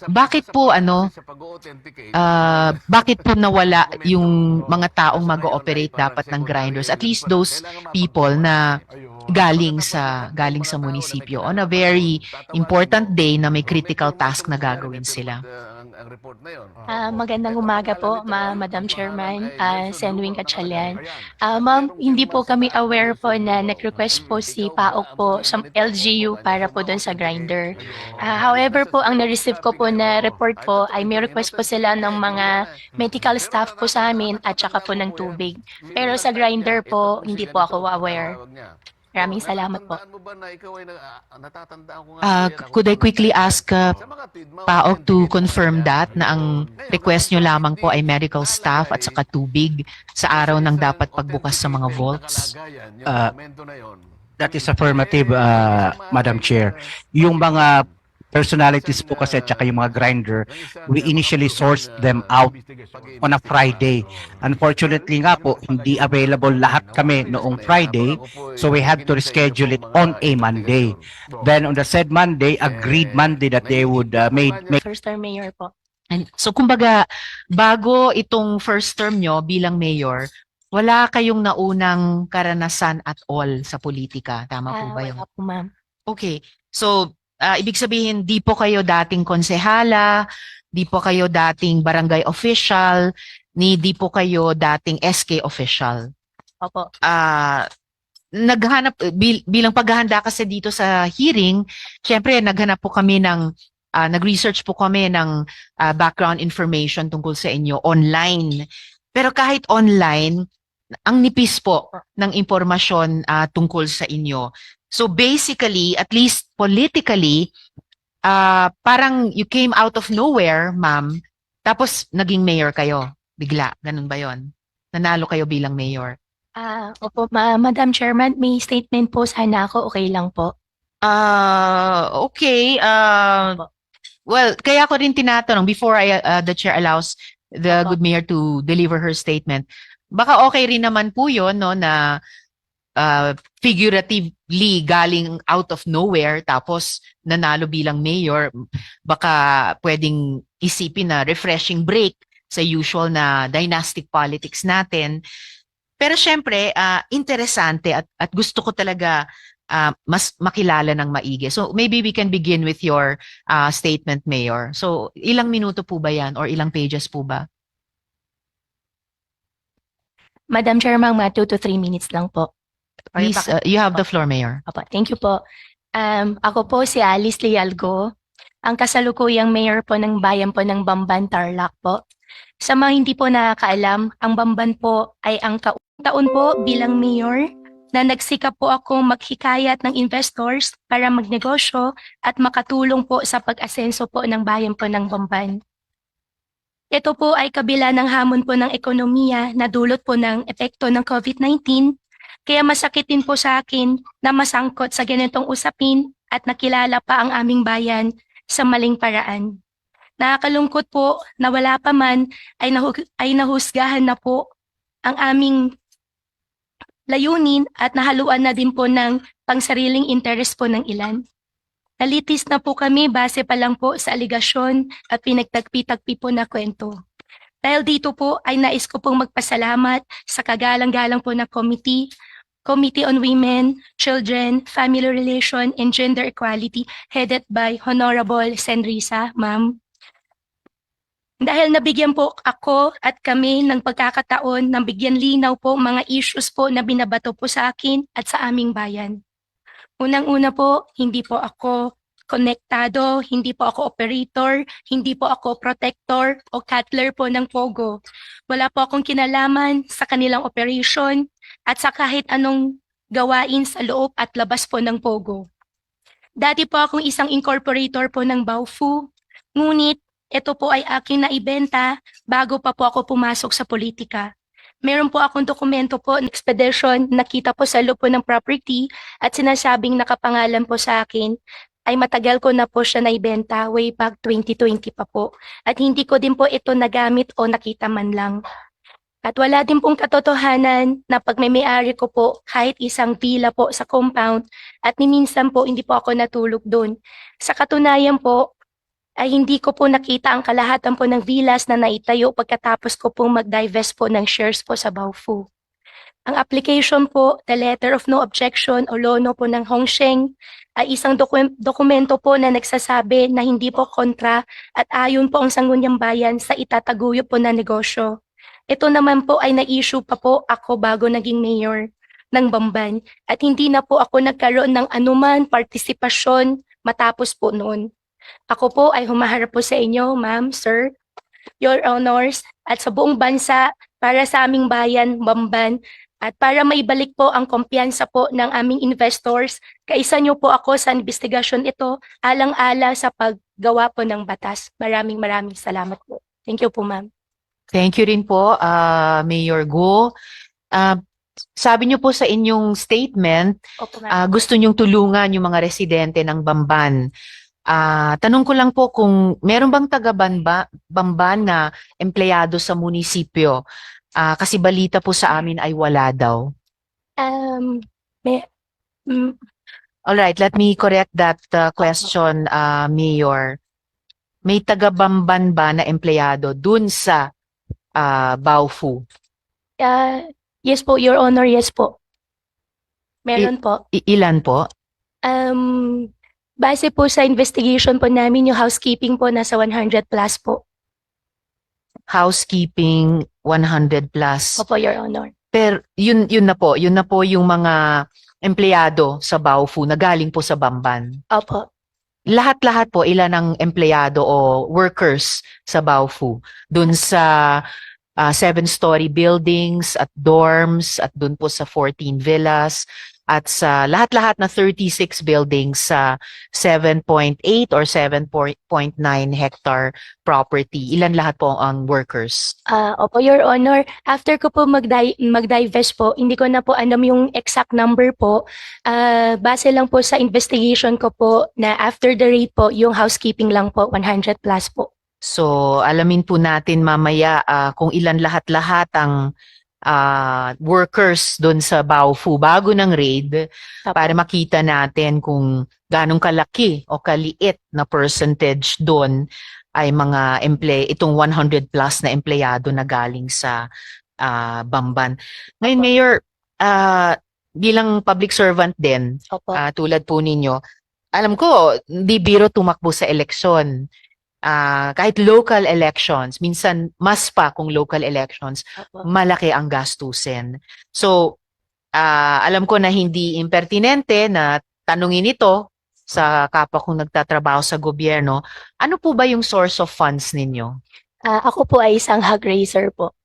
Bakit po bakit po nawala yung mga taong mag-ooperate dapat ng grinders? At least those people na galing sa munisipyo on a very important day na may critical task na gagawin sila. Magandang umaga po, Madam Chairman, Senwing Gatchalian. Ma'am, hindi po kami aware po na nag-request po si PAOK po sa LGU para po doon sa grinder. However po, ang na-receive ko po na report po ay may request po sila ng mga medical staff po sa amin at saka po ng tubig. Pero sa grinder po, hindi po ako aware. Maraming salamat po. Could I quickly ask PAOK to confirm that na ang request nyo lamang po ay medical staff at saka tubig sa araw ng dapat pagbukas sa mga vaults? That is affirmative, Madam Chair. Yung mga personalities po kasi at saka yung mga grinder, we initially sourced them out on a Friday. Unfortunately nga po, hindi available lahat kami noong Friday, so we had to reschedule it on a Monday. Then on the said Monday, agreed Monday that they would make First term mayor po. And so kumbaga, bago itong first term nyo bilang mayor, wala kayong naunang karanasan at all sa politika. Tama po ba yun? Wala po, ma'am. Okay. So, ibig sabihin, di po kayo dating konsehala, di po kayo dating barangay official, di po kayo dating SK official. Opo. Bilang paghahanda kasi dito sa hearing, syempre naghanap po kami nag-research po kami ng background information tungkol sa inyo online. Pero kahit online, ang nipis po ng impormasyon tungkol sa inyo. So basically, at least politically, parang you came out of nowhere, ma'am, tapos naging mayor kayo. Bigla, ganun ba yon? Nanalo kayo bilang mayor. Opo, Madam Chairman, may statement po sana ako, okay lang po. Okay. Well, kaya ko rin tinatanong before the chair allows the Opo. good mayor to deliver her statement. Baka okay rin naman po yun, no, na figuratively galing out of nowhere tapos nanalo bilang mayor. Baka pwedeng isipin na refreshing break sa usual na dynastic politics natin. Pero syempre, interesante at gusto ko talaga mas makilala ng maigi. So maybe we can begin with your statement, Mayor. So ilang minuto po ba yan or ilang pages po ba? Madam Chairman, 2 to 3 minutes lang po. Please, you have the floor, Mayor. Opo, thank you po. Ako po si Alice Lialgo, ang kasalukuyang mayor po ng bayan po ng Bamban, Tarlac po. Sa mga hindi po nakakaalam, ang Bamban po ay ang taon po bilang mayor na nagsikap po ako maghikayat ng investors para magnegosyo at makatulong po sa pag-asenso po ng bayan po ng Bamban. Ito po ay kabila ng hamon po ng ekonomiya na dulot po ng epekto ng COVID-19, kaya masakit din po sa akin na masangkot sa ganitong usapin at nakilala pa ang aming bayan sa maling paraan. Nakakalungkot po na wala pa man ay nahusgahan na po ang aming layunin at nahaluan na din po ng pangsariling interes po ng ilan. Nalitis na po kami base pa lang po sa aligasyon at pinagtagpi-tagpi po na kwento. Dahil dito po ay nais ko pong magpasalamat sa kagalang-galang po na Committee on Women, Children, Family Relation, and Gender Equality headed by Honorable Senrisa, ma'am. Dahil nabigyan po ako at kami ng pagkakataon ng bigyan linaw po mga issues po na binabato po sa akin at sa aming bayan. Unang-una po, hindi po ako konektado, hindi po ako operator, hindi po ako protector o cutler po ng Pogo. Wala po akong kinalaman sa kanilang operation at sa kahit anong gawain sa loob at labas po ng Pogo. Dati po akong isang incorporator po ng Baofu, ngunit ito po ay aking naibenta bago pa po ako pumasok sa politika. Meron po akong dokumento po ng expedition, nakita po sa loob po ng property at sinasabing nakapangalan po sa akin ay matagal ko na po siya naibenta way back 2020 pa po. At hindi ko din po ito nagamit o nakita man lang. At wala din pong katotohanan na pag may-ari ko po kahit isang villa po sa compound at ni minsan po hindi po ako natulog doon. Sa katunayan po, ay hindi ko po nakita ang kalahatan po ng villas na naitayo pagkatapos ko po mag-divest po ng shares po sa Baofu. Ang application po, the letter of no objection o lono po ng Hongsheng ay isang dokumento po na nagsasabi na hindi po kontra at ayon po ang Sangguniang Bayan sa itataguyod po na negosyo. Ito naman po ay na-issue pa po ako bago naging mayor ng Bamban at hindi na po ako nagkaroon ng anuman partisipasyon matapos po noon. Ako po ay humaharap po sa inyo, ma'am, sir, your honors, at sa buong bansa para sa aming bayan, Bamban, at para maibalik po ang kumpiyansa po ng aming investors, kaisa niyo po ako sa investigasyon ito, alang-ala sa paggawa po ng batas. Maraming salamat po. Thank you po, ma'am. Thank you rin po, Mayor Go. Sabi niyo po sa inyong statement, Opo, ma'am. gusto niyong tulungan yung mga residente ng Bamban. Tanong ko lang po kung meron bang taga-Bamban na empleyado sa munisipyo? Kasi balita po sa amin ay wala daw. May, All right, let me correct that question, Mayor. May taga-Bamban ba na empleyado dun sa Baofu? yes po, your honor, yes po. Meron po. Ilan po? Base po sa investigation po namin, yung housekeeping po nasa 100 plus po. Housekeeping 100 plus. Opo, your honor. Pero yun na po yung mga empleyado sa Baofu na galing po sa Bamban. Opo. Lahat-lahat po ilan ang empleyado o workers sa Baofu dun sa 7-story buildings at dorms at dun po sa 14 villas at sa lahat-lahat na 36 buildings sa 7.8 or 7.9 hectare property. Ilan lahat po ang workers? Opo, your honor. After ko po mag-divest po, hindi ko na po alam yung exact number po. Base lang po sa investigation ko po na after the raid po, yung housekeeping lang po, 100 plus po. So, alamin po natin mamaya kung ilan lahat-lahat ang workers doon sa Baofu bago ng raid para makita natin kung ganong kalaki o kaliit na percentage doon ay mga itong 100 plus na empleyado na galing sa Bamban. Ngayon, Mayor, bilang public servant din, Opo. tulad po ninyo, alam ko, hindi biro tumakbo sa eleksyon. Kahit local elections, minsan mas pa kung local elections, Opo. malaki ang gastusin. So, alam ko na hindi impertinente na tanungin ito sa kapwa kong nagtatrabaho sa gobyerno. Ano po ba yung source of funds ninyo? Ako po ay isang hog raiser po.